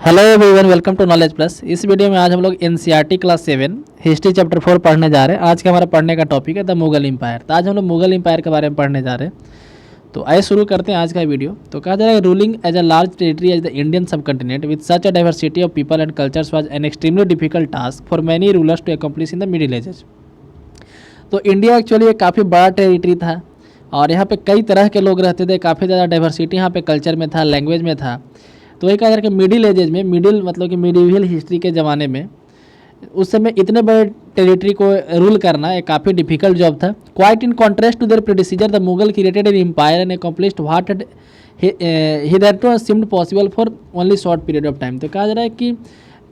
Hello everyone, welcome to knowledge plus. इस वीडियो में आज हम लोग एनसीईआरटी क्लास 7 हिस्ट्री चैप्टर 4 पढ़ने जा रहे हैं। आज का हमारा पढ़ने का टॉपिक है द मुगल एम्पायर। तो आज हम लोग मुगल एम्पायर के बारे में पढ़ने जा रहे हैं। तो आइए शुरू करते हैं आज का वीडियो। तो कहा जा रहा है ruling as a large territory as the Indian subcontinent with such a diversity of people and cultures was an extremely difficult task for many rulers to accomplish in the middle ages. तो India actually एक काफ़ी बड़ा territory था और यहाँ पे कई तरह के लोग रहते थे। काफ़ी ज़्यादा डाइवर्सिटी यहाँ पे कल्चर में था, लैंग्वेज में था। तो एक कहा जा रहा है कि मिडिल एजेज में, मिडिल मतलब कि मिडिवियल हिस्ट्री के ज़माने में, उस समय इतने बड़े टेरिटरी को रूल करना एक काफ़ी डिफिकल्ट जॉब था। Quite in contrast to their predecessor the Mughal created an empire and accomplished what hitherto seemed possible for only short period of time. तो कहा जा रहा है कि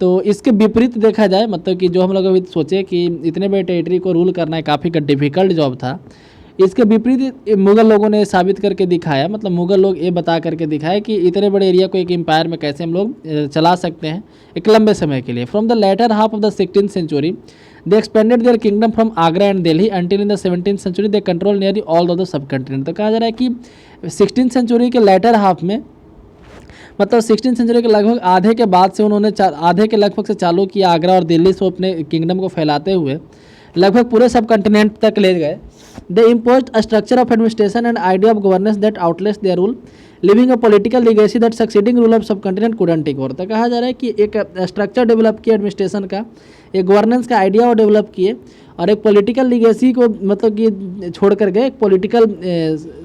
तो इसके विपरीत देखा जाए, मतलब कि जो हम लोग अभी सोचे कि इतने बड़े टेरिटरी को रूल करना एक काफ़ी डिफिकल्ट जॉब था, इसके विपरीत मुगल लोगों ने साबित करके दिखाया। मतलब मुगल लोग ये बता करके दिखाया कि इतने बड़े एरिया को एक एम्पायर में कैसे हम लोग चला सकते हैं एक लंबे समय के लिए। From the later half of the 16th century they expanded their kingdom from Agra and Delhi until in the 17th century they control nearly all of the subcontinent. तो कहा जा रहा है कि 16th सेंचुरी के लेटर हाफ में, मतलब 16th century के लगभग आधे के बाद से उन्होंने आधे के लगभग से चालू किया आगरा और दिल्ली से अपने किंगडम को फैलाते हुए लगभग पूरे सब कंटिनेंट तक ले गए। They imposed a structure of administration and idea of governance that outlast their rule leaving a political legacy that succeeding rule of subcontinent couldn't take over. तो कहा जा रहा है कि एक स्ट्रक्चर डेवलप किया एडमिनिस्ट्रेशन का, एक गवर्नेंस का आइडिया वो डेवलप किए और एक पॉलिटिकल लीगेसी को मतलब कि छोड़ कर गए, एक पॉलिटिकल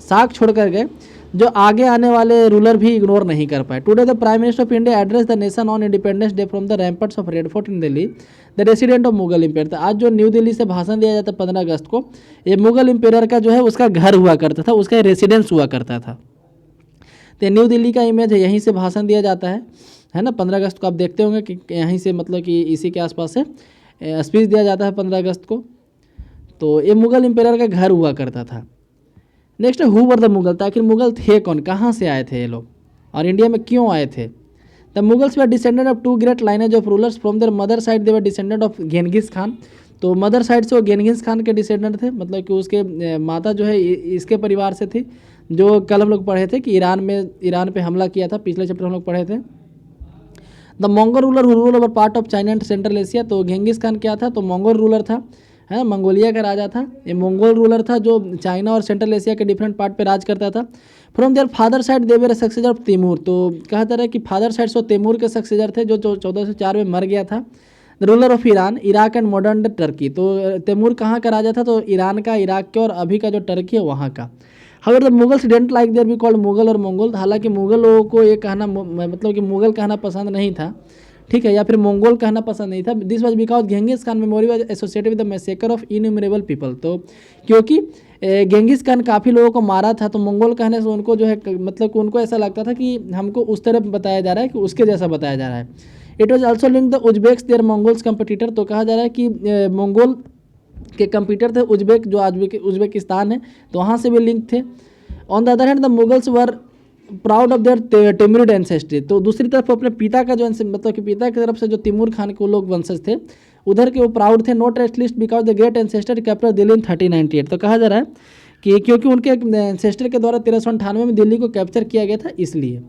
साख छोड़ कर गए जो आगे आने वाले रूलर भी इग्नोर नहीं कर पाए। Today the prime minister of India address the nation on Independence Day from the ramparts of Red Fort in Delhi the resident of Mughal empire. तो आज जो न्यू दिल्ली से भाषण दिया जाता है 15 अगस्त को, ये मुगल इम्पेयर का जो है उसका घर हुआ करता था, उसका रेसिडेंस हुआ करता था। तो न्यू दिल्ली का इमेज है, यहीं से भाषण दिया जाता है ना। 15 अगस्त को आप देखते होंगे कि यहीं से, मतलब कि इसी के आसपास से स्पीच दिया जाता है 15 अगस्त को। तो ये मुगल इम्पेयर का घर हुआ करता था। नेक्स्ट है हु वर द मुगल। आखिर मुगल थे कौन, कहाँ से आए थे ये लोग और इंडिया में क्यों आए थे। The Mughals were descendant of two great lineage of rulers from their mother side they were descendant of Genghis Khan. तो मदर साइड से वो गेनगिस खान के डिसेंडेंट थे, मतलब कि उसके माता जो है इसके परिवार से थी, जो कल हम लोग पढ़े थे कि ईरान पे हमला किया था, पिछले चैप्टर हम लोग पढ़े थे। The Mongol ruler rule over part of China and central Asia. तो गेंगिस खान क्या था, तो मंगोल रूलर था, है मंगोलिया का राजा था। ये मंगोल रूलर था जो चाइना और सेंट्रल एशिया के डिफरेंट पार्ट पे राज करता था। From their father side they were successor of Timur. तो कहा जा रहा है कि फादर साइड से तैमूर के सक्सेसर थे जो 1404 में मर गया था। The ruler of Iran, Iraq and modern Turkey. तो तैमूर कहाँ का राजा था, तो ईरान का, इराक के और अभी का जो टर्की है वहाँ का। However the Mughals didn't like their be called Mughal और मंगोल। हालांकि मुगल लोगों को ये कहना, मतलब कि मुगल कहना पसंद नहीं था, ठीक है, या फिर मंगोल कहना पसंद नहीं था। This was because Genghis Khan memory was associated with the massacre of innumerable people. तो क्योंकि गेंगिस खान काफ़ी लोगों को मारा था, तो मंगोल कहने से उनको जो है, मतलब कि उनको ऐसा लगता था कि हमको उस तरफ बताया जा रहा है कि उसके जैसा बताया जा रहा है। It was also link the Uzbeks their Mongols competitor. तो कहा जा रहा है कि मंगोल के कंप्यूटर थे उज्बेक, जो आज उज्बेकिस्तान है, तो वहाँ से भी लिंक थे। On the other hand the Mughals were proud of their Timurid ancestry. तो दूसरी तरफ अपने पिता का जो, मतलब कि पिता की तरफ से जो तिमूर खान के लोग वंशज थे, उधर के वो प्राउड थे। Not at least because the great ancestor capture Delhi in 1398। तो कहा जा रहा है कि क्योंकि उनके एंसेस्टर के द्वारा 1398 में दिल्ली को कैप्चर किया गया था, इसलिए।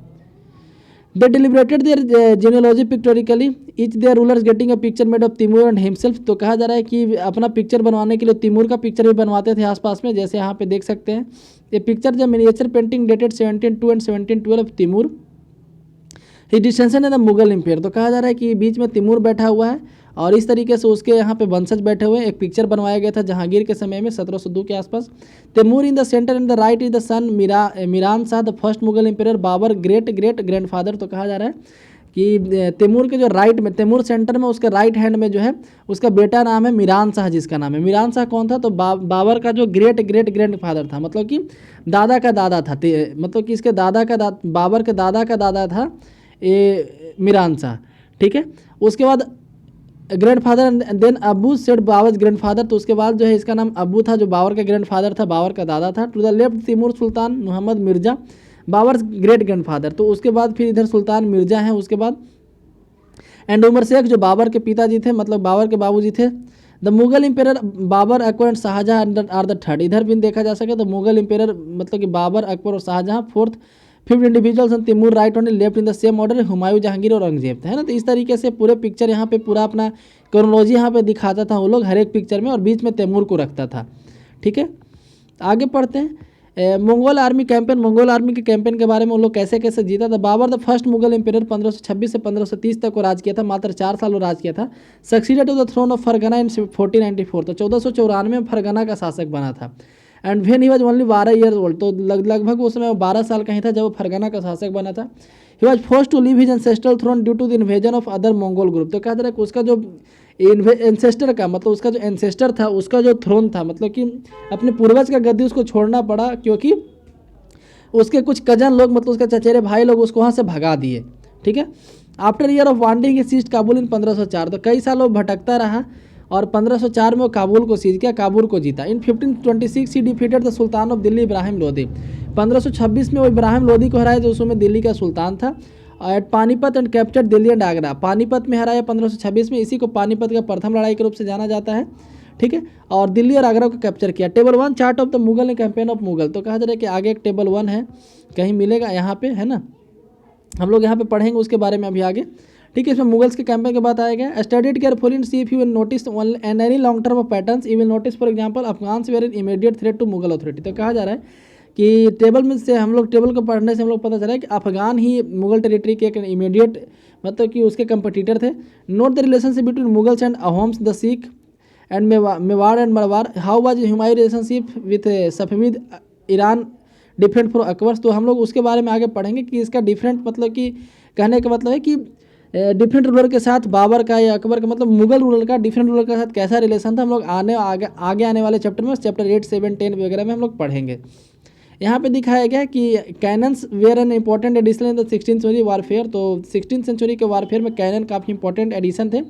They deliberated their genealogy pictorially each their rulers getting a picture made of Timur and himself. तो कहा जा रहा है कि अपना पिक्चर बनवाने के लिए तिमूर का पिक्चर भी बनवाते थे आसपास में, जैसे यहाँ पे देख सकते हैं ये पिक्चर जो miniature painting dated 1702 and 1712 of Timur he distension है द मुगल इम्पेयर। तो कहा जा रहा है कि बीच में तिमूर बैठा हुआ है और इस तरीके से उसके यहाँ पे वंशज बैठे हुए हैं। एक पिक्चर बनवाया गया था जहांगीर के समय में 1702 के आसपास। Timur in the centre and the right is the son Miran Shah the first Mughal emperor Babur great great grandfather. तो कहा जा रहा है कि तैमूर के जो राइट में, तैमूर सेंटर में, उसके राइट हैंड में जो है उसका बेटा नाम है मीरान शाह, जिसका नाम है। मीरान शाह कौन था, तो बाबर का जो ग्रेट ग्रेट ग्रैंडफादर था, मतलब कि दादा का दादा था, मतलब कि इसके दादा का बाबर के दादा का दादा था ये मीरान शाह, ठीक है। उसके बाद grandfather then Abu Said Babur grandfather. तो उसके बाद जो है इसका नाम अबू था, जो बाबर का ग्रैंडफादर था, बाबर का दादा था। To the left Timur Sultan Muhammad Mirza Babur great grandfather. तो उसके बाद फिर इधर सुल्तान मिर्जा हैं, उसके बाद एंड उमर शेख जो बाबर के पिताजी थे, मतलब बाबर के बाबूजी थे। The Mughal emperor Babur Akbar and Shah Jahan are the third. इधर भी देखा जा सके तो मुगल इम्पेयर मतलब कि बाबर, अकबर और Shah Jahan fourth 5 individuals and Timur right only left in the same order, Humayun, Jahangir और औरंगजेब थे, है ना। तो इस तरीके से पूरे पिक्चर यहाँ पे पूरा अपना क्रोनोलॉजी यहाँ पे दिखाता था वो लोग हर एक पिक्चर में, और बीच में तैमूर को रखता था। ठीक है, आगे पढ़ते हैं। Mongol army campaign, Mongol army के कैंपेन के बारे में वो लोग कैसे कैसे जीता था। Babur the first Mughal emperor 1526 से 1530 तक वो राज किया था, मात्र 4 साल वो राज किया था। Succeeded to the throne of Ferghana in 1494, तो 1494 में फरगना का शासक बना था। And when he was only 12 years old, तो लगभग उस समय वो 12 साल का ही था जब वो फरगना का शासक बना था। He was force to leave his ancestral throne due to the invasion of other Mongol group, तो कहा जा रहा है कि उसका जो एंसेस्टर का मतलब उसका जो एंसेस्टर था, उसका जो थ्रोन था, मतलब कि अपने पूर्वज का गद्दी उसको छोड़ना पड़ा, क्योंकि उसके कुछ कजन लोग मतलब उसके चचेरे भाई लोग उसको वहाँ से भगा दिए। ठीक है, after year of wandering he seized Kabul in 1504, तो कई साल वो भटकता रहा और 1504 में वो काबुल को सीज किया, काबुल को जीता। इन 1526 ही defeated the sultan of Delhi Ibrahim Lodi, 1526 में वो इब्राहिम लोदी को हराया जो उस समय दिल्ली का सुल्तान था। At Panipat and captured Delhi and Agra, Panipat में हराया 1526 में, इसी को पानीपत का प्रथम लड़ाई के रूप से जाना जाता है। ठीक है, और दिल्ली और आगरा को कैप्चर किया। Table 1 chart of the Mughal and campaign of Mughal, तो कहा जा रहा है कि आगे एक टेबल 1 है, कहीं मिलेगा यहाँ पे, है ना, हम लोग यहाँ पे पढ़ेंगे उसके बारे में अभी आगे। ठीक है, इसमें मुगल्स के कैंपेन के बात आएगा। Studied carefully and see if you will notice and any long term of patterns you will notice, for example Afghans were an immediate threat to Mughal authority, तो कहा जा रहा है कि टेबल में से हम लोग टेबल को पढ़ने से हम लोग पता चला है कि अफगान ही मुगल टेरिटरी के एक इमीडिएट मतलब कि उसके कंपटीटर थे। Note the relationship between Mughals and Ahoms the Sikh and Mewar and Marwar, how was Humayun relationship with Safavid Iran different from Akbar, तो हम लोग उसके बारे में आगे पढ़ेंगे कि इसका डिफरेंट मतलब कि कहने का मतलब है कि डिफरेंट रूलर के साथ बाबर का या अकबर का मतलब मुगल रूलर का डिफरेंट रूलर के साथ कैसा रिलेशन था, हम लोग आगे आने वाले चैप्टर में चैप्टर 8, 7, 10 वगैरह में हम लोग पढ़ेंगे। यहाँ पे दिखाया गया है कि cannons were an important addition in the 16th century warfare, तो 16th सेंचुरी के वारफेयर में कैनन काफ़ी इंपॉर्टेंट एडिशन थे।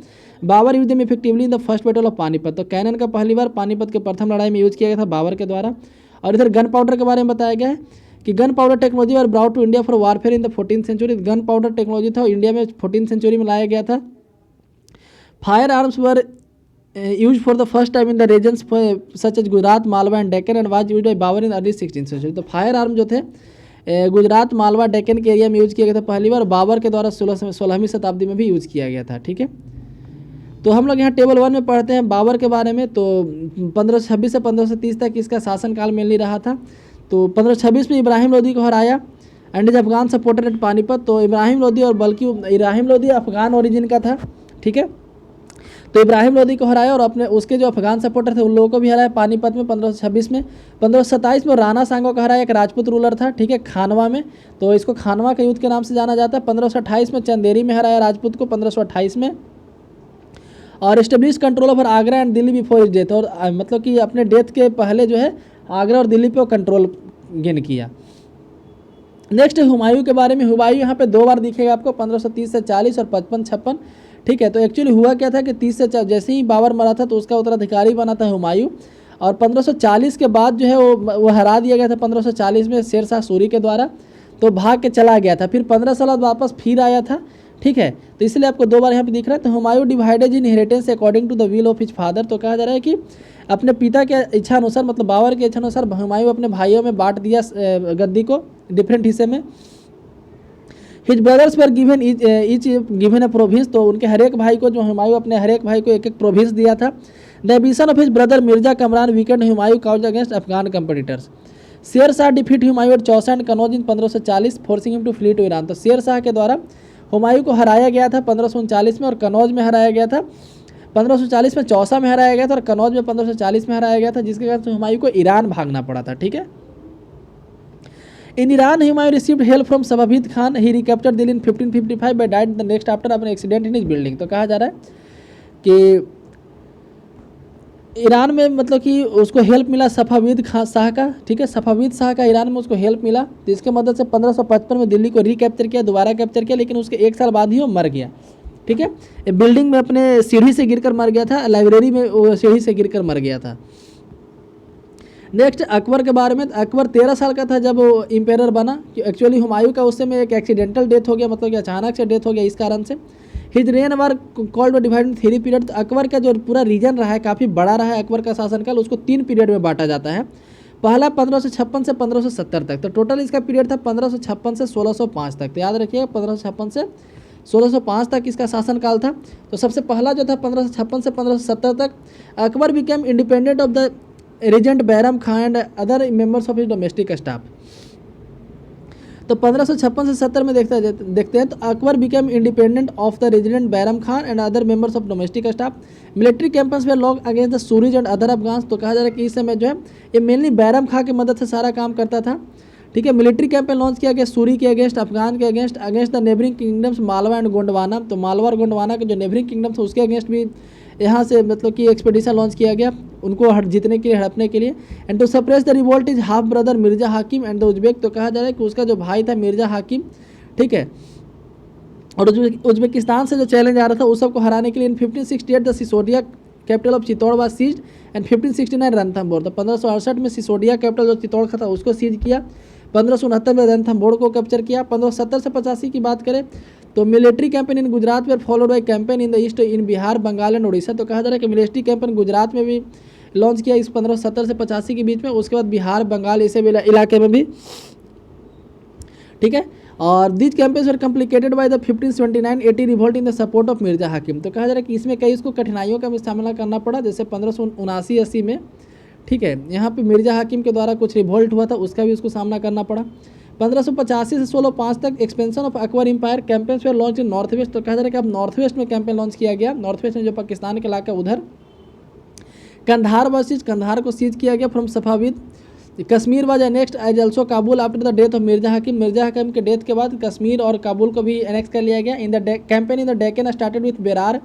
Babur use them effectively in the first battle of Panipat, तो कैनन का पहली बार पानीपत के प्रथम लड़ाई में यूज किया गया था बाबर के द्वारा। और इधर गन पाउडर के बारे में बताया गया है कि गन पाउडर टेक्नोलॉजी और brought to India for warfare in the 14th century, gunpowder technology था इंडिया में 14th सेंचुरी में लाया गया था। Firearms were used for the first time in the regions such as Gujarat, Malwa and Deccan and was used by Babur in early 16th century, तो firearm जो थे गुजरात, मालवा, डेक्कन के एरिया में यूज़ किया गया था पहली बार, बाबर के द्वारा 16वीं शताब्दी में भी यूज़ किया गया था। ठीक है, तो हम लोग यहाँ टेबल 1 में पढ़ते हैं बाबर के बारे में। तो 1526 से 1530 तक इसका शासनकाल मेनली रहा था। तो 1526 में इब्राहिम लोदी को हराया and his Afghan supporter at Panipat, तो इब्राहिम लोदी और बल्कि इब्राहिम लोदी अफगान ओरिजिन का था। ठीक है, तो इब्राहिम लोदी को हराया और अपने उसके जो अफगान सपोर्टर थे उन लोगों को भी हराया पानीपत में 1526 में। 1527 में राणा सांगो का हराया, एक राजपूत रूलर था। ठीक है, खानवा में, तो इसको खानवा का युद्ध के नाम से जाना जाता है। 1528 में चंदेरी में हराया राजपूत को 1528 में, और establish control over Agra and Delhi before his death, और मतलब कि अपने डेथ के पहले जो है आगरा और दिल्ली पे वो कंट्रोल गेन किया। नेक्स्ट हुमायूं के बारे में, हुमायूं यहाँ पे 2 बार दिखेगा आपको, 1530 से 40 और 55-56। ठीक है, तो एक्चुअली हुआ क्या था कि 30 से जैसे ही बाबर मरा था तो उसका उत्तराधिकारी बना था हुमायूं, और 1540 के बाद जो है वो हरा दिया गया था 1540 में शेर शाह सूरी के द्वारा, तो भाग के चला गया था। फिर 15 साल बाद वापस फिर आया था। ठीक है, तो इसलिए आपको 2 बार यहाँ पे दिख रहा है। तो Humayun divided in inheritance according to the will of his father, तो कहा जा रहा है कि अपने पिता के इच्छा अनुसार मतलब बाबर के इच्छा अनुसार हुमायूं अपने भाइयों में बांट दिया गद्दी को डिफरेंट हिस्से में। His brothers were given each given A province, तो उनके हर एक भाई को जो हुमायूं अपने हर एक भाई को एक एक प्रोविंस दिया था। The ambition of his brother Mirza Kamran weakened Humayun cause against Afghan competitors. Sher Shah defeat Humayun at Chausa and Kannauj in 1540 forcing him to flee to Iran, तो शेर शाह के द्वारा हुमायूं को हराया गया था 1539 में और कनौज में हराया गया था। 1540 में चौसा में हराया गया था और कनौज में 1540 में हराया गया था, जिसके कारण हुमायूं को ईरान भागना पड़ा था। ठीक है, in Iran Humayun received help from Safavid Khan, he recaptured Delhi in 1555 but died the next after अपने एक्सीडेंट इन हिज बिल्डिंग, तो कहा जा रहा है कि ईरान में मतलब कि उसको हेल्प मिला सफाविद खान शाह का। ठीक है, सफाविद शाह का ईरान में उसको हेल्प मिला, तो इसके मदद से 1555 में दिल्ली को रिकैप्चर किया, दोबारा कैप्चर किया, लेकिन उसके 1 साल बाद ही वो मर गया। ठीक है, बिल्डिंग में अपने सीढ़ी से गिरकर मर गया था, लाइब्रेरी में वो सीढ़ी से गिरकर मर गया था। नेक्स्ट अकबर के बारे में, अकबर 13 साल का था जब वो इम्पेरर बना। एक्चुअली हुमायूं का उस समय एक एक्सीडेंटल डेथ हो गया, मतलब कि अचानक से डेथ हो गया, इस कारण से। His rain were called divide in 3 period, Akbar का जो पूरा रीजन रहा है काफ़ी बड़ा रहा है। अकबर का शासनकाल उसको 3 पीरियड में बांटा जाता है। पहला 1556 से 1570 तक, तो टोटल इसका पीरियड था 1556 से 1605 तक। तो याद रखिएगा 1556 से 1605 तक इसका शासनकाल था। तो सबसे पहला जो था 1556 से 1570 तक, Akbar became independent of the regent Bairam Khan and other members of his domestic staff. तो 1556 से 70 में देखते हैं तो Akbar became independent of the resident Bairam Khan and other members of domestic staff. Military campaigns were launch against the Suris and other Afghans. तो कहा जा रहा है कि इस समय जो है ये मेनली बैरम खान की मदद से सारा काम करता था। ठीक है, मिलिट्री कैंपेन लॉन्च किया गया सूरी के अगेंस्ट, अफगान के against the neighbouring kingdoms Malwa and Gondwana. तो मालवा और गोंडवाना के जो नेबरिंग किंगडम थे उसके अगेंस्ट भी यहाँ से मतलब कि एक्सपेडिशन लॉन्च किया गया उनको जीतने के लिए, हड़पने के लिए। And to suppress the revolt his half brother Mirza Hakim and the Uzbek. तो कहा जा रहा है कि उसका जो भाई था मिर्जा हाकिम, ठीक है, और उज्बेकिस्तान से जो चैलेंज आ रहा था उस सबको हराने के लिए in 1568 the Sisodia capital of Chittor was seized and 1569 Ranthambore. तो 1568 में सिसोदिया कैपिटल जो चित्तौड़ का था उसको सीज किया, 1569 में रणथंभौर को कैप्चर किया। 1570 से 85 की बात करें तो मिलिट्री कैंपेन इन गुजरात में followed by campaign in the east in Bihar, Bengal and Orissa. तो कहा जा रहा है कि मिलिट्री कैंपेन गुजरात में भी लॉन्च किया इस 1570 से 85 के बीच में, उसके बाद बिहार, बंगाल इसे भी इलाके में भी, ठीक है। और these campaigns were complicated by the 1579-80 revolt in the support of Mirza हाकिम। तो कहा जा रहा है कि इसमें कई इसको कठिनाइयों का भी सामना करना पड़ा, जैसे 1579-80 में, ठीक है, यहाँ पे मिर्जा हाकिम के द्वारा कुछ रिवोल्ट हुआ था, उसका भी उसको सामना करना पड़ा। 1585 से 1605 तक expansion of Akbar empire campaigns were launch in north west. तो कहा जा रहा है कि अब नॉर्थ वेस्ट में कैंपेन लॉन्च किया गया, नॉर्थ वेस्ट में जो पाकिस्तान के इलाका उधर। कंधार वर्सेज, कंधार को सीज किया गया from Safavid. Kashmir was next as also Kabul after the death of Mirza Hakim. Mirza हाकिम के डेथ के बाद कश्मीर और काबुल को भी एनेक्स कर लिया गया। In the campaign in the Deccan started with Berar,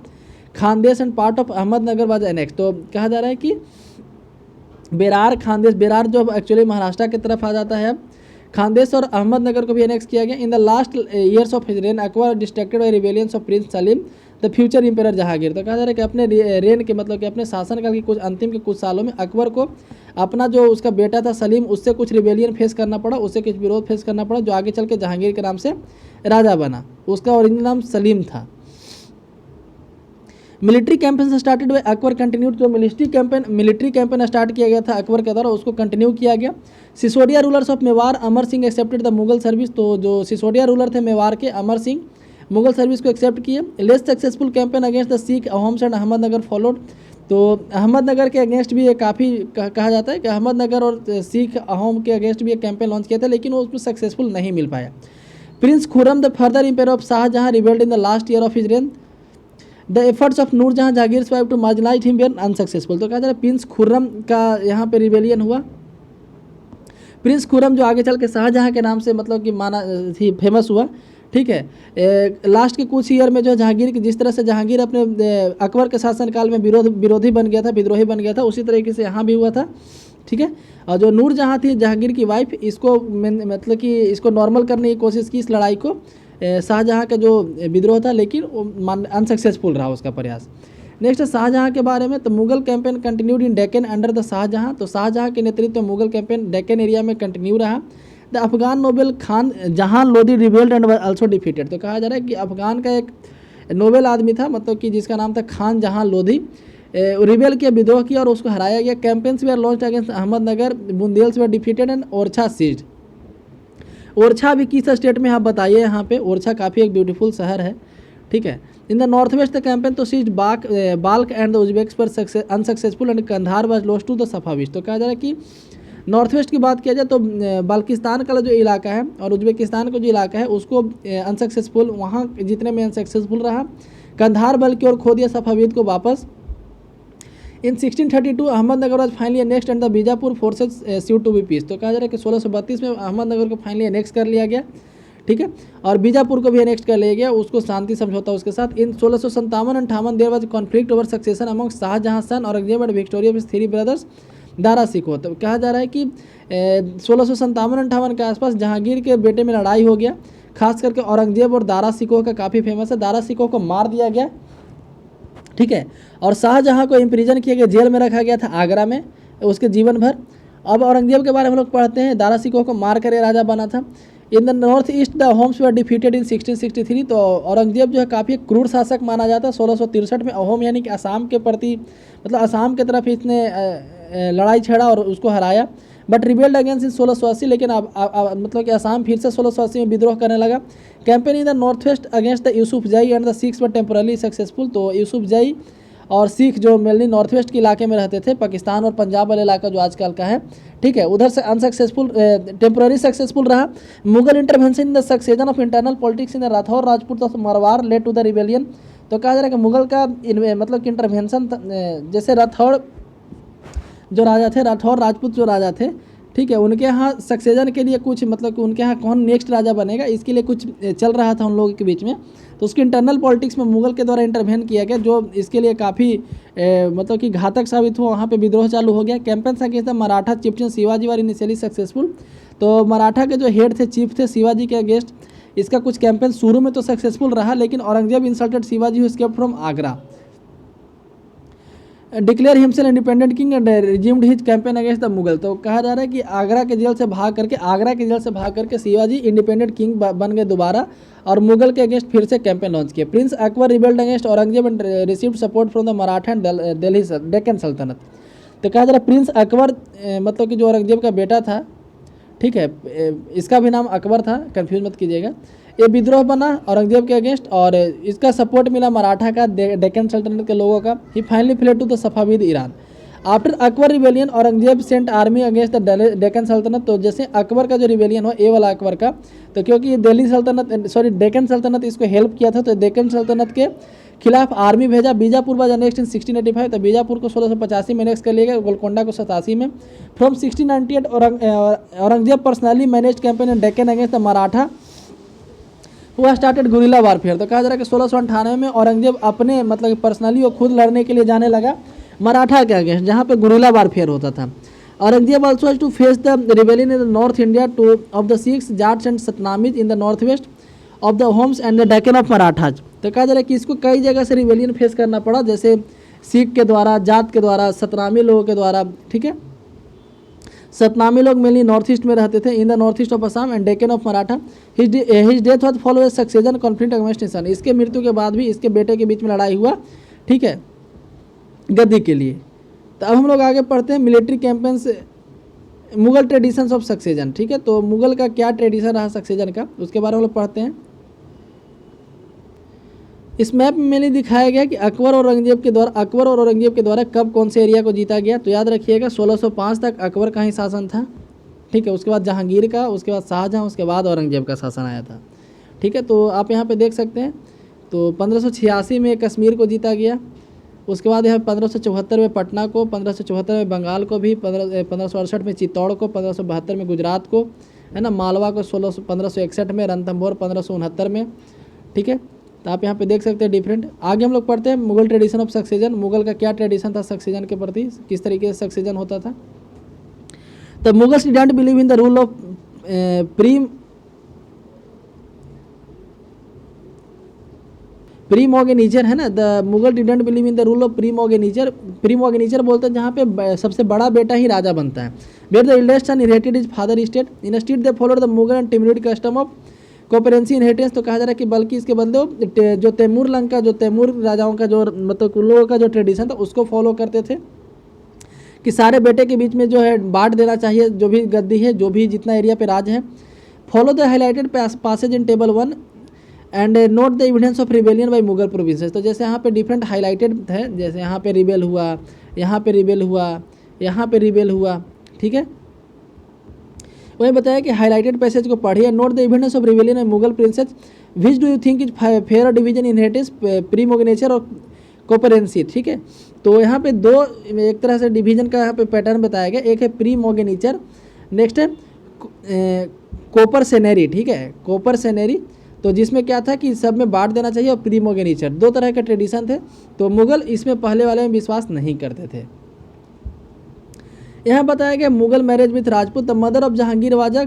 Khandesh and part of Ahmednagar was annex. तो कहा जा रहा है कि बेरार, खानदेश, बेरार जो एक्चुअली महाराष्ट्र की तरफ आ जाता है, खानदेश और अहमदनगर को भी एनेक्स किया गया। In the last years of his reign Akbar distracted by rebellions of prince Salim the future emperor Jahangir. तो कहा जा रहा है कि अपने रेन के मतलब कि अपने शासनकाल के कुछ अंतिम के कुछ सालों में अकबर को अपना जो उसका बेटा था सलीम, उससे कुछ रिबेलियन फेस करना पड़ा, उससे कुछ विरोध फेस करना पड़ा, जो आगे चल के जहांगीर के नाम से राजा बना। उसका ओरिजिनल नाम सलीम था। Military campaign started by Akbar continued. जो मिलिट्री कैंपेन स्टार्ट किया गया था अकबर के द्वारा उसको कंटिन्यू किया गया। Sisodia rulers of Mewar Amar Singh accepted the Mughal service. तो जो सिसोदिया रूलर थे मेवाड़ के, अमर सिंह, मुगल सर्विस को एक्सेप्ट किए। Less successful campaign against the Sikh Ahoms and Ahmednagar followed. तो अहमदनगर के अगेंस्ट भी ये काफ़ी कहा जाता है कि अहमदनगर और सिख अहोम के अगेंस्ट भी एक कैंपेन लॉन्च किया था, लेकिन वो उसमें सक्सेसफुल नहीं मिल पाया। Prince Khurram the further emperor of Shah Jahan rebelled in the last year of his reign. The efforts of Nur Jahan Jahangir wife to marginalise him were unsuccessful. तो कहा जा रहा है प्रिंस खुर्रम का यहाँ पे रिबेलियन हुआ। प्रिंस खुर्रम जो आगे चल के शाहजहां के नाम से मतलब कि माना थी, फेमस हुआ, ठीक है। लास्ट के कुछ ईयर में जो जहांगीर की, जिस तरह से जहांगीर अपने अकबर के शासनकाल में विरोधी बन गया था, विद्रोही बन गया था, उसी तरीके से यहाँ भी हुआ था, ठीक है। और जो नूरजहां थी जहांगीर की वाइफ, इसको मतलब कि इसको नॉर्मल करने की कोशिश की इस लड़ाई को, शाहजहां का जो विद्रोह था, लेकिन अनसक्सेसफुल रहा उसका प्रयास। नेक्स्ट शाहजहां के बारे में, तो Mughal campaign continued in Deccan under the Shah Jahan. तो शाहजहां के नेतृत्व में मुगल कैंपेन डेक्कन एरिया में कंटिन्यू रहा। The Afghan noble Khan Jahan Lodi rebelled and also defeated. तो कहा जा रहा है कि अफगान का एक नोबेल आदमी था, मतलब कि जिसका नाम था खान जहां लोधी, रिबेल किया, विद्रोह किया और उसको हराया गया। Campaigns were launched against Ahmadnagar, Bundelas were defeated and Orchha seized. Orchha भी किस स्टेट में आप बताइए, यहाँ पे ओरछा काफ़ी एक ब्यूटीफुल शहर है, ठीक है। In the north west the campaign to seized Balkh and the Uzbeks पर unsuccessful and Kandahar was lost to the Safavids. तो कहा जा रहा है कि नॉर्थ वेस्ट की बात किया जाए तो बाल्किस्तान का जो इलाका है और उज्बेकिस्तान का जो इलाका है उसको अनसक्सेसफुल, वहाँ जितने में अनसक्सेसफुल रहा। कंधार बल्कि और खो दिया सफाविद को वापस। In 1632 Ahmadnagar was finally annexed and the Bijapur forces sued to be peace. तो कहा जा रहा है कि 1632 में अहमदनगर को फाइनली अनेक्स कर लिया गया, ठीक है, और बीजापुर को भी अनेक्स कर लिया गया, उसको शांति समझौता उसके साथ। In 1657-58 there was conflict over succession among Shahjahan son Aurangzeb and victorious with three brothers Dara Shikoh. तो कहा जा रहा है कि 1657-58 के आसपास जहांगीर के बेटे में लड़ाई हो गया, खास करके औरंगजेब और दारा सिको का काफ़ी फेमस है। दारा सिको को मार दिया गया, ठीक है, और शाहजहां को इम्प्रिजन किया गया, जेल में रखा गया था आगरा में उसके जीवन भर। अब औरंगजेब के बारे में हम लोग पढ़ते हैं, दारा सिको को मार कर राजा बना था। इन the north east the Ahoms were defeated इन 1663। तो औरंगजेब जो है काफ़ी क्रूर शासक माना जाता है। 1663 में अहोम यानी कि असम के प्रति, मतलब असम के तरफ इसने लड़ाई छेड़ा और उसको हराया। बट रिबेल्ड अगेंस्ट इन 1680, लेकिन अब मतलब कि असम फिर से 1680 में विद्रोह करने लगा। Campaign in the north west against the Yusuf Zai and the Sikhs were temporarily successful. तो यूसुफ जाई और सिख जो मेनली नॉर्थ वेस्ट के इलाके में रहते थे, पाकिस्तान और पंजाब वाले इलाका जो आजकल का है, ठीक है, उधर से अनसक्सेसफुल, टेम्पोररी सक्सेसफुल रहा। Mughal intervention in the succession of internal politics in the Rathore Rajput of मरवार लेड टू द रिबेलियन। तो कहा जा रहा है कि मुगल का मतलब कि इंटरवेंशन, जैसे राठौर जो राजा थे, राठौर राजपूत जो राजा थे, ठीक है, उनके यहाँ सक्सेशन के लिए कुछ मतलब कि उनके यहाँ कौन नेक्स्ट राजा बनेगा, इसके लिए कुछ चल रहा था उन लोगों के बीच में। तो उसकी इंटरनल पॉलिटिक्स में मुगल के द्वारा इंटरवेन किया गया, जो इसके लिए काफ़ी मतलब कि घातक साबित हुआ। वहाँ पे विद्रोह चालू हो गया। Campaigns against the Maratha chieftain Shivaji were initially successful. तो मराठा के जो हेड थे, चीफ थे शिवाजी के अगेंस्ट, इसका कुछ कैंपेन शुरू में तो सक्सेसफुल रहा, लेकिन Aurangzeb insulted Shivaji who escaped from Agra, declare himself independent king and resumed his campaign against the Mughal. तो कहा जा रहा है कि आगरा के जेल से भाग करके शिवाजी इंडिपेंडेंट किंग बन गए दोबारा, और मुगल के अगेंस्ट फिर से कैंपेन लॉन्च किया। Prince Akbar rebelled against Aurangzeb and received support from the Maratha and Delhi Deccan sultanate. तो कहा जा रहा है प्रिंस अकबर मतलब कि जो औरंगजेब का बेटा था, ठीक है, इसका भी नाम अकबर था, कंफ्यूज मत कीजिएगा। ये विद्रोह बना औरंगजेब के अगेंस्ट और इसका सपोर्ट मिला मराठा का, डेक्कन सल्तनत के लोगों का। He finally fled to the Safavid Iran. After Akbar rebellion Aurangzeb sent army against the Deccan sultanate. तो जैसे अकबर का जो रिवेलियन हो, ए वाला अकबर का, तो क्योंकि दिल्ली सल्तनत डेक्कन सल्तनत इसको हेल्प किया था, तो डेक्कन सल्तनत के खिलाफ आर्मी भेजा। Bijapur was next in 1685। तो बीजापुर को 1685 में नेक्स्ट कर लिया गया, गोलकोंडा को 87 में। From 1698 Aurangzeb personally manage campaign in Deccan against the Maratha हुआ स्टार्टेड गुरिल्ला वारफेयर। तो कहा जा रहा है कि 1698 में औरंगजेब अपने मतलब पर्सनली वो खुद लड़ने के लिए जाने लगा मराठा के अगेंस्ट, जहाँ पे गुरिल्ला वारफेयर होता था। Aurangzeb also has to face the rebellion in the north India too of the Sikhs, Jats and Satnamis in the north west of the Ahoms and the Deccan of Marathas. तो कहा जा रहा है कि इसको कई जगह से रिबेलियन फेस करना पड़ा, जैसे सिख के द्वारा, जाट के द्वारा, सतनामी लोगों के द्वारा, ठीक है। सतनामी लोग मेनली नॉर्थ ईस्ट में रहते थे, इन the north east of Assam and Deccan of Maratha. His death was follow succession conflict against his son. इसके मृत्यु के बाद भी इसके बेटे के बीच में लड़ाई हुआ, ठीक है, गद्दी के लिए। तो अब हम लोग आगे पढ़ते हैं military campaigns, Mughal traditions of succession, ठीक है। तो मुगल का क्या ट्रेडिशन रहा सक्सेशन का, उसके बारे में हम लोग पढ़ते हैं। इस मैप में मैंने दिखाया गया कि अकबर और औरंगजेब के द्वारा कब कौन से एरिया को जीता गया। तो याद रखिएगा 1605 तक अकबर का ही शासन था, ठीक है। उसके बाद जहांगीर का, उसके बाद शाहजहां, उसके बाद औरंगजेब का शासन आया था, ठीक है। तो आप यहाँ पे देख सकते हैं। तो 1586 में कश्मीर को जीता गया। उसके बाद यहाँ 1574 में पटना को, 1574 में बंगाल को भी, 1568 में चित्तौड़ को, 1572 में गुजरात को, है ना, मालवा को 1561 में, रणथंभौर 1569 में, ठीक है। तो आप यहाँ पे देख सकते हैं डिफरेंट। आगे हम लोग पढ़ते हैं Mughal tradition of succession. Mughal का क्या ट्रेडिशन था सक्सेशन के प्रति, किस तरीके से सक्सेशन होता था। तो Mughals didn't believe in the rule of primogeniture, है ना। The Mughal didn't believe in the rule of primogeniture बोलते हैं जहाँ पे सबसे बड़ा बेटा ही राजा बनता है। Where the eldest son inherited his father state, instead they followed the Mughal and Timurid custom of coparcenary inheritance. तो कहा जा रहा है कि बल्कि इसके बदले जो तैमूर लंका, जो तैमूर राजाओं का जो मतलब लोगों का जो ट्रेडिशन था उसको फॉलो करते थे कि सारे बेटे के बीच में जो है बांट देना चाहिए, जो भी गद्दी है, जो भी जितना एरिया पे राज है। Follow the highlighted passage in table 1 and note the evidence of rebellion by Mughal provinces. तो जैसे यहाँ पे डिफरेंट हाईलाइटेड है, जैसे यहाँ पे रिबेल हुआ, यहाँ पे रिबेल हुआ, यहाँ पे रिबेल हुआ, ठीक है। वही बताया कि हाईलाइटेड पैसेज को पढ़िए। Note the events of rebellion and Mughal princes, which do you think is fair division inheritance, primogeniture और कोपरेंसी, ठीक है। तो यहाँ पे दो एक तरह से डिवीजन का यहाँ पे पैटर्न बताया गया। एक है प्रीमोर्गेनेचर, नेक्स्ट है कोपर सेनेरी, ठीक है, कोपर सेनेरी। तो जिसमें क्या था कि सब में बांट देना चाहिए, और प्रीमोर्गेनेचर, दो तरह के ट्रेडिशन थे। तो मुगल इसमें पहले वाले में विश्वास नहीं करते थे। यहाँ बताया गया Mughal marriage with Rajput. The mother of Jahangir was a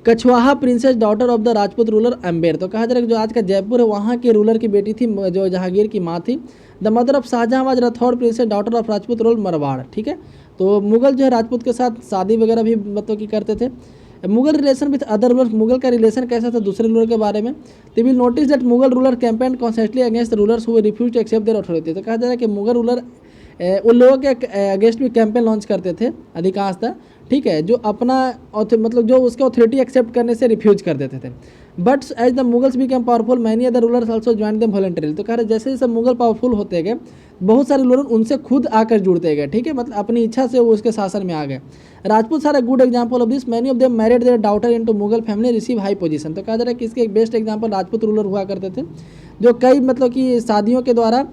Kachhwaha princess daughter of the Rajput ruler Amber. तो कहा जा रहा है जो आज का जयपुर है वहाँ के रूलर की बेटी थी, जो जहांगीर की माँ थी। The mother of Shahjahan was Rathore princess daughter of Rajput ruler Marwar, ठीक है। तो मुगल जो है राजपूत के साथ शादी वगैरह भी मतलब कि करते थे। Mughal relation with other ruler, Mughal का रिलेशन कैसा था दूसरे रूलर के बारे में। They will notice that Mughal ruler campaign constantly against the rulers who refuse to accept their authority. तो कहा जा रहा है कि मुगल रूलर उन लोगों के अगेंस्ट भी कैंपेन लॉन्च करते थे अधिकांशतः, ठीक है, जो अपना मतलब जो उसके ऑथोरिटी एक्सेप्ट करने से रिफ्यूज कर देते थे। But as the Mughals become powerful many other rulers also join them voluntarily. तो कह रहे जैसे जैसे मुगल पावरफुल होते गए बहुत सारे रूलर उनसे खुद आकर जुड़ते गए, ठीक है, मतलब अपनी इच्छा से वो उसके शासन में आ गए। Rajput are a good example of this, many of them married their daughter into Mughal family receive high position. तो कहा जा रहा है कि इसके एक बेस्ट एग्जांपल राजपूत रूलर हुआ करते थे जो कई मतलब कि शादियों के द्वारा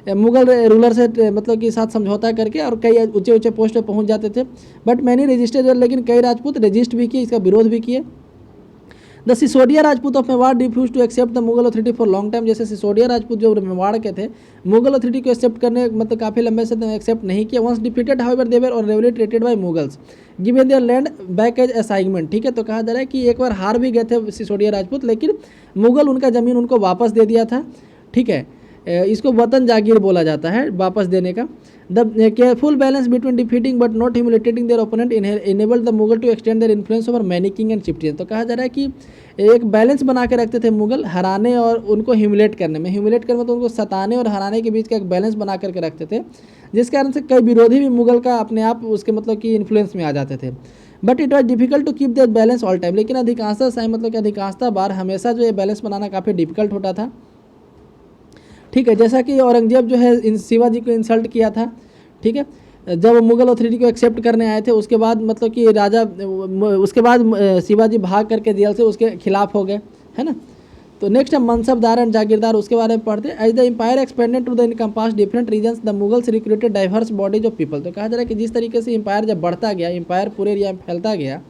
मुगल रूलर से मतलब कि साथ समझौता करके और कई ऊंचे ऊंचे पोस्ट पे पहुंच जाते थे। बट मैंने रजिस्टर्ड, लेकिन कई राजपूत रजिस्ट भी किए, इसका विरोध भी किए। The Sisodia Rajput of Mewar refuse to accept the Mughal authority for long time. जैसे सिसोदिया राजपूत जो मेवाड़ के थे मुगल अथॉरिटी को एक्सेप्ट करने मतलब काफ़ी लंबे से एक्सेप्ट नहीं किया। Once defeated however they were honourably treated by Mughals given their land back as assignment. ठीक है, तो कहा जा रहा है कि एक बार हार भी गए थे सिसोदिया राजपूत, लेकिन मुगल उनका ज़मीन उनको वापस दे दिया था। ठीक है, इसको वतन जागीर बोला जाता है वापस देने का। The careful balance between defeating but not humiliating their opponent enabled the Mughal to extend their influence over many king and chieftain. तो कहा जा रहा है कि एक बैलेंस बना के रखते थे मुगल, हराने और उनको ह्यूमिलेट करने में। ह्यूमिलेट करने तो उनको सताने और हराने के बीच का एक बैलेंस बना करके रखते थे, जिस कारण से कई विरोधी भी मुगल का अपने आप उसके मतलब कि इन्फ्लुएंस में आ जाते थे। But it was difficult to keep that balance all time. लेकिन अधिकांशतः मतलब कि अधिकांशतः बार हमेशा जो ये बैलेंस बनाना काफ़ी डिफिकल्ट होता था। ठीक है, जैसा कि औरंगजेब जो है इन शिवाजी को इंसल्ट किया था। ठीक है, जब मुगल अथॉरिटी को एक्सेप्ट करने आए थे उसके बाद मतलब कि राजा उसके बाद शिवाजी भाग करके जेल से उसके खिलाफ हो गए, है ना। तो नेक्स्ट है मनसबदार एंड जागीरदार, उसके बारे में पढ़ते हैं। As the empire expanded to the encompass different regions the Mughals recruited diverse bodies of people. तो कहा जा रहा है कि जिस तरीके से एम्पायर जब बढ़ता गया, एम्पायर पूरे एरिया में फैलता गया,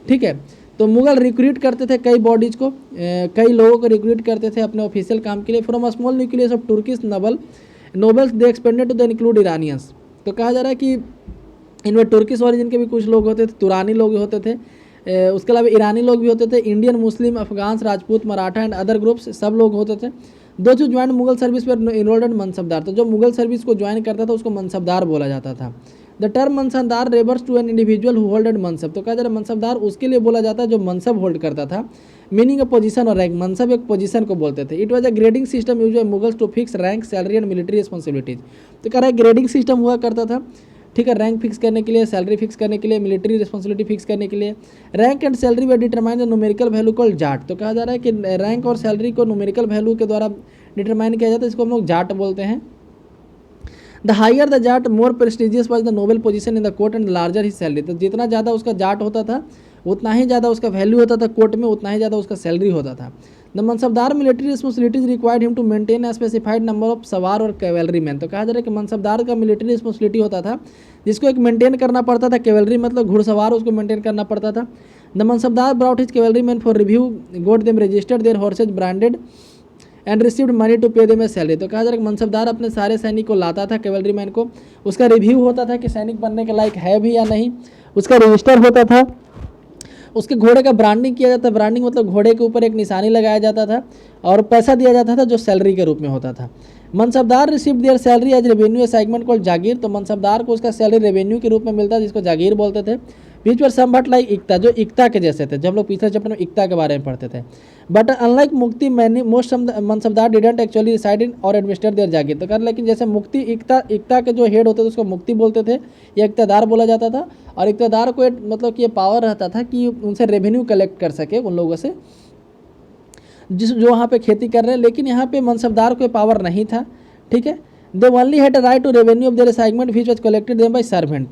ठीक है, तो मुगल रिक्रूट करते थे कई बॉडीज़ को, कई लोगों को रिक्रूट करते थे अपने ऑफिशियल काम के लिए। From a small nucleus of Turkish nobles they expanded to the include Iranians. तो कहा जा रहा है कि इनमें तुर्किश ओरिजिन के भी कुछ लोग होते थे, तुरानी लोग होते थे, उसके अलावा ईरानी लोग भी होते थे, Indian, Muslim, Afghan, Rajput, Maratha and other groups सब लोग होते थे। दो जो ज्वाइन मुगल सर्विस पर इनरोल्ड एंड मनसबदार। तो जो मुगल सर्विस को ज्वाइन करता था उसको मनसबदार बोला जाता था। The term mansabdar refers to an individual who hold mansab. तो कहा जा रहा है मनसबदार उसके लिए बोला जाता है जो मनसब होल्ड करता था, मीनिंग अ पोजीशन और रैंक। मनसब एक पोजीशन को बोलते थे। It was a grading system use by Mughals to fix rank, salary and military responsibilities. तो कह रहा है ग्रेडिंग सिस्टम हुआ करता था, ठीक है, रैंक फिक्स करने के लिए, सैलरी फिक्स करने के लिए, मिलिट्री रिस्पॉन्सिबिलिटी फिक्स करने के लिए। Rank and salary way determine the numerical value called Jat. तो कहा जा रहा है कि रैंक और सैलरी को न्यूमेरिकल वैल्यू के द्वारा डिटरमाइन किया जाता है, इसको हम लोग जाट बोलते हैं। The higher the zat more prestigious was the noble position in the court and larger his salary. तो जितना ज़्यादा उसका जाट होता था उतना ही ज़्यादा उसका वैल्यू होता था कोर्ट में, उतना ही ज़्यादा उसका सैलरी होता था। The mansabdar military responsibilities required him to maintain a specified number of sawar और कैवेलरी मैन। तो कहा जा रहा है कि मनसबदार का मिलिट्री रिस्पॉन्सिबिलिटी होता था जिसको एक मेंटेन करना पड़ता था, कैवेलरी मतलब घुड़सवार, उसको मेंटेन करना पड़ता था। The mansabdar brought his cavalry man for review, got them registered their horses branded and received money to pay them a salary. तो कहा जा रहा है कि मनसबदार अपने सारे सैनिक को लाता था, कैवेलरी मैन को, उसका रिव्यू होता था कि सैनिक बनने के लायक है भी या नहीं, उसका रजिस्टर होता था, उसके घोड़े का ब्रांडिंग किया जाता। ब्रांडिंग मतलब घोड़े के ऊपर एक निशानी लगाया जाता था और पैसा दिया जाता था जो सैलरी के रूप में होता था। Mansabdar received their salary as revenue segment called jagir. तो मनसबदार को उसका सैलरी रेवेन्यू के रूप में मिलता जिसको जागीर बोलते थे। बीच पर समवट लाइक इक्ता, जो इक्ता के जैसे थे, जब लोग पिछले चैप्टर में इक्ता के बारे में पढ़ते थे। But unlike muqti many most mansabdar didn't actually reside in or administer there जागीर। तो कर लेकिन जैसे मुक्ति इक्ता के जो हेड होते थे उसको मुक्ति बोलते थे या इक्तदार बोला जाता था। और इक्तदार को मतलब कि ये पावर रहता था कि उनसे रेवेन्यू कलेक्ट कर सके उन लोगों से जो वहाँ पे खेती कर रहे हैं। लेकिन यहाँ पे मनसबदार को पावर नहीं था, ठीक है। They only had a right to revenue of their assignment which was collected them by servant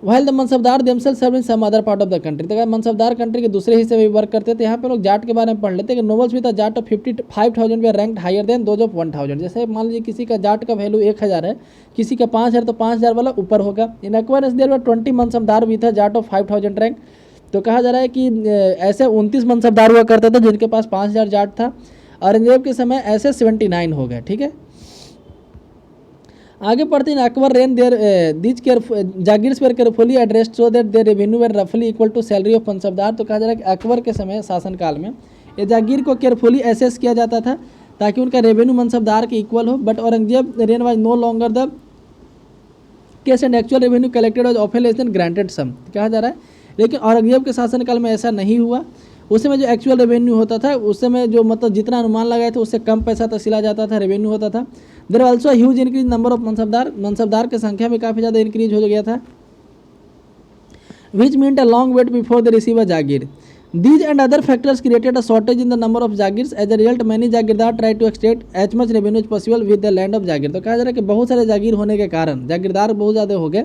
while the mansabdar themselves serve in some other part of the country. तो मनसबदार कंट्री के दूसरे हिस्से में भी वर्क करते थे। यहाँ पे लोग जाट के बारे में पढ़ लेते हैं कि nobles with a zat of 55,000 were ranked higher than those of 1,000। जैसे मान लीजिए किसी का जाट का वैल्यू 1,000 है, किसी का 5,000, तो 5,000 वाला ऊपर होगा। In acquaintance there were 20 mansabdar with a zat of 5,000 rank. तो कहा जा रहा है कि ऐसे 29 मनसबदार हुआ करते थे जिनके पास 5,000 जाट था। औरंगजेब के समय ऐसे 79 हो गए, ठीक है। आगे पढ़ते हैं Akbar reign there these jagirs were carefully addressed so that their revenue were रफली equal to salary of mansabdar. तो कहा जा रहा है कि अकबर के समय शासनकाल में ये जागीर को केयरफुली एसेस किया जाता था ताकि उनका रेवेन्यू मनसबदार के इक्वल हो। But Aurangzeb reign was no longer the case and actual revenue collected was often less than granted sum. कहा जा रहा है लेकिन औरंगजेब के शासनकाल में ऐसा नहीं हुआ। उस समय जो एक्चुअल रेवेन्यू होता था, उस समय जो मतलब जितना अनुमान लगाए थे उससे कम पैसा तसीला जाता था, रेवेन्यू होता था। There also huge increase number of mansabdar की संख्या में काफ़ी ज़्यादा इंक्रीज हो गया था। which meant a long wait before they receive a jagir. These and other factors created a shortage in the number of jagirs. As a result, many jagirdar tried to extract as much revenue as possible with the land of jagir. तो कहा जा रहा है कि बहुत सारे जागीर होने के कारण जागीरदार बहुत ज़्यादा हो गए,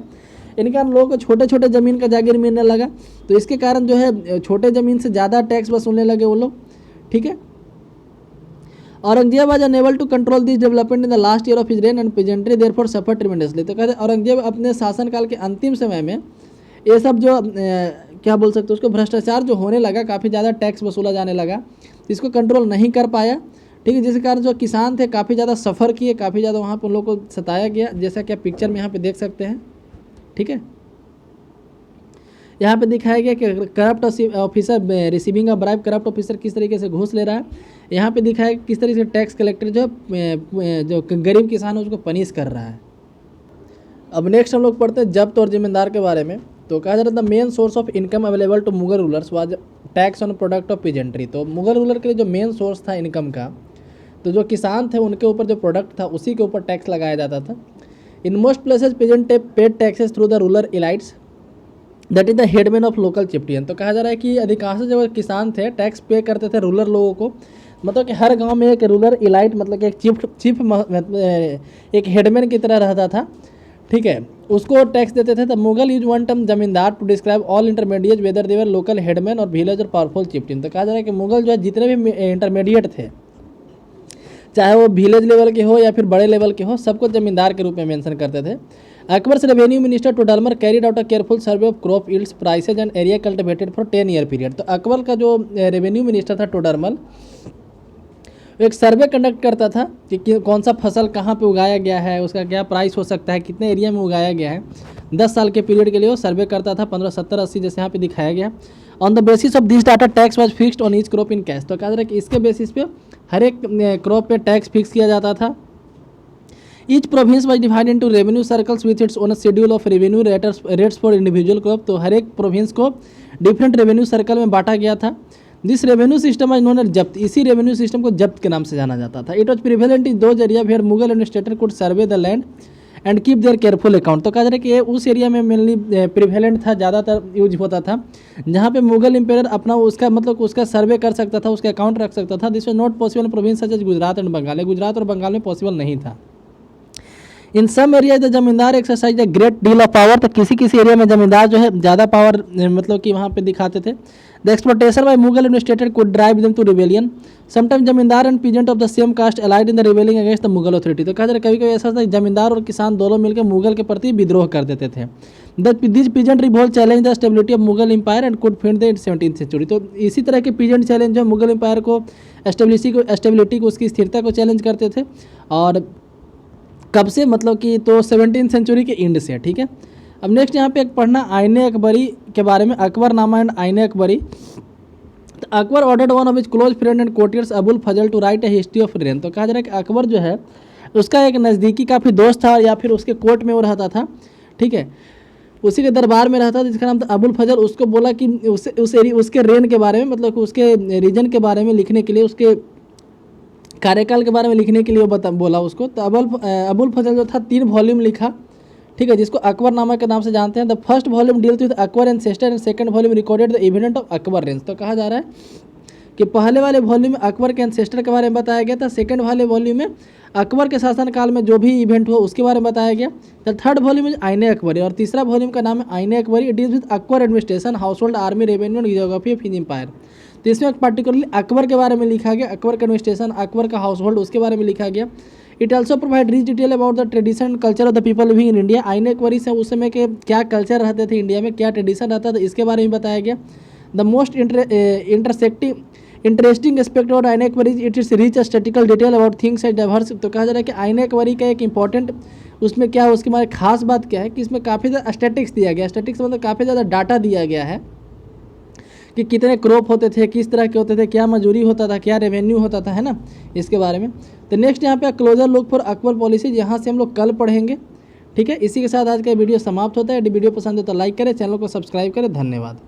इनके कारण लोगों को छोटे छोटे ज़मीन का जागीर मिलने लगा, तो इसके कारण जो है छोटे ज़मीन से ज़्यादा टैक्स वसूलने लगे वो लोग, ठीक है। Aurangzeb was unable to control this development in the last year of his reign and peasantry therefore suffered tremendously. तो कहते हैं औरंगजेब अपने शासनकाल के अंतिम समय में ये सब जो क्या बोल सकते हैं उसको भ्रष्टाचार जो होने लगा, काफ़ी ज़्यादा टैक्स वसूला जाने लगा, इसको कंट्रोल नहीं कर पाया, ठीक है, जिसके कारण जो किसान थे काफ़ी ज़्यादा सफ़र किए, काफ़ी ज़्यादा वहाँ पर उन लोगों को सताया गया, जैसा कि आप पिक्चर में यहाँ पे देख सकते हैं, ठीक है। यहाँ पे दिखाया गया कि corrupt officer receiving a bribe, corrupt officer किस तरीके से घूस ले रहा है। यहाँ पे दिखाया कि किस तरीके से टैक्स कलेक्टर जो गरीब किसान है उसको पनिश कर रहा है। अब नेक्स्ट हम लोग पढ़ते हैं जब्त और जिम्मेदार के बारे में। तो कहा जा रहा था main source of income available to Mughal rulers was tax on product of peasantry. तो मुगल रूलर के लिए जो मेन सोर्स था इनकम का, तो जो किसान थे उनके ऊपर जो प्रोडक्ट था उसी के ऊपर टैक्स लगाया जाता था। In most places peasant paid taxes through the ruler elites that is the headman of local chieftain. तो कहा जा रहा है कि अधिकांश जो किसान थे टैक्स पे करते थे रूलर लोगों को, मतलब कि हर गांव में एक रूलर इलाइट मतलब कि एक चीफ एक हेडमैन की तरह रहता था, ठीक है, उसको टैक्स देते थे। तो Mughal use one term zamindar to describe all intermediate whether they were local headman or village or powerful chieftain. तो कहा जा रहा है कि मुगल जो है जितने भी इंटरमीडिएट थे, चाहे वो विलेज लेवल के हो या फिर बड़े लेवल के हो, सबको जमींदार के रूप में मेंशन करते थे। Akbar's revenue minister Todarmal carried out a careful survey of crop yields prices and area cultivated for 10 year period. तो अकबर का जो रेवेन्यू मिनिस्टर था टोडरमल, एक सर्वे कंडक्ट करता था कि कौन सा फसल कहाँ पे उगाया गया है, उसका क्या प्राइस हो सकता है, कितने एरिया में उगाया गया है। 10 साल के पीरियड के लिए वो सर्वे करता था, 1570-80 जैसे यहाँ पे दिखाया गया। On the basis of this data tax was fixed on each crop in cash. तो कहा जा रहा है कि इसके बेसिस पे हर एक क्रॉप पे टैक्स फिक्स किया जाता था। Each province was divided into revenue circles with its own schedule of revenue rates for individual crop. तो हर एक प्रोविंस को डिफरेंट रेवेन्यू सर्कल में बांटा गया था। This revenue system was known as zabt. इसी रेवेन्यू सिस्टम को जब्त के नाम से जाना जाता था। It was prevalent in those area where Mughal administrator could survey the land and keep their careful account. तो कहा जा रहा है कि ये उस एरिया में मेनली प्रिवेलेंट था, ज़्यादातर यूज होता था, जहाँ पे मुगल एम्पायर अपना उसका मतलब उसका सर्वे कर सकता था, उसका अकाउंट रख सकता था। This was not possible in province such as Gujarat and Bengal. Gujarat और बंगाल में पॉसिबल नहीं था। In some area the zamindar exercise the great deal of power. तो किसी किसी एरिया में जमींदार जो है ज़्यादा पावर मतलब कि वहाँ पे दिखाते थे। The exploitation by Mughal administrator could drive them to rebellion. Sometime zamindar and peasant of the same caste allied in the rebelling against the Mughal authority. तो कहा जा रहा है कभी कभी ऐसा था जमींदार और किसान दोनों मिलकर मुगल के प्रति विद्रोह कर देते थे। This peasant revolt challenge the stability of Mughal empire and could find the 17th century. तो इसी तरह के पीजेंट चैलेंज जो मुगल एम्पायर को स्टेबिलिटी को उसकी स्थिरता को चैलेंज करते थे। और कब से, मतलब कि तो 17th सेंचुरी के एंड से, ठीक है। अब नेक्स्ट यहाँ पे एक पढ़ना आईने अकबरी के बारे में, अकबरनामा एंड आईने अकबरी। तो Akbar ordered one of his close friend and courtiers Abul Fazl to write a history of reign. तो कहा जा रहा है कि अकबर जो है उसका एक नज़दीकी काफ़ी दोस्त था या फिर उसके कोर्ट में वो रहता था, ठीक है, उसी के दरबार में रहता था जिसका नाम था अबुल फजल। उसको बोला कि उसके रेन के बारे में, मतलब उसके रीजन के बारे में लिखने के लिए, उसके कार्यकाल के बारे में लिखने के लिए बोला उसको। तो अबुल फजल जो था 3 वॉल्यूम लिखा, ठीक है, जिसको अकबरनामा के नाम से जानते हैं। The first volume deals with Akbar ancestor and second volume recorded the event of Akbar range. तो कहा जा रहा है कि पहले वाले वॉल्यूम में अकबर के एंसेस्टर के बारे में बताया गया था, सेकंड वाले वॉल्यूम में अकबर के शासनकाल में जो भी इवेंट हुआ उसके बारे में बताया गया। द थर्ड वॉल्यूम में आईने अकबरी और तीसरा वॉल्यूम का नाम है Ain-i Akbari. It deals with Akbar administration, household, army, revenue and geography of his empire. तो इसमें पर्टिकुलरली अकबर के बारे में लिखा गया, अकबर का एडमिनिस्ट्रेशन, अकबर का हाउस होल्ड, उसके बारे में लिखा गया। It also provide rich detail about the tradition and culture of the people living in India. आईने अकबरी से उस समय के क्या कल्चर रहते थे इंडिया में, क्या ट्रेडिशन रहता था, इसके बारे में बताया गया। The most interesting aspect of Ain-e Akbari it is rich statistical detail about things and diverse. तो कहा जा रहा है कि आईने अकबरी का एक इंपॉर्टेंट उसमें क्या, उसके हमारे खास बात क्या है कि इसमें काफ़ी ज़्यादा स्टैटिक्स दिया गया। स्टैटिक्स मतलब काफ़ी ज़्यादा डाटा दिया गया है कि कितने क्रॉप होते थे, किस तरह के होते थे, क्या मजूरी होता था, क्या रेवेन्यू होता था, है ना, इसके बारे में। तो नेक्स्ट यहाँ पे closure look for Akbar policies, यहाँ से हम लोग कल पढ़ेंगे, ठीक है। इसी के साथ आज का वीडियो समाप्त होता है। यदि वीडियो पसंद है तो लाइक करें, चैनल को सब्सक्राइब करें। धन्यवाद।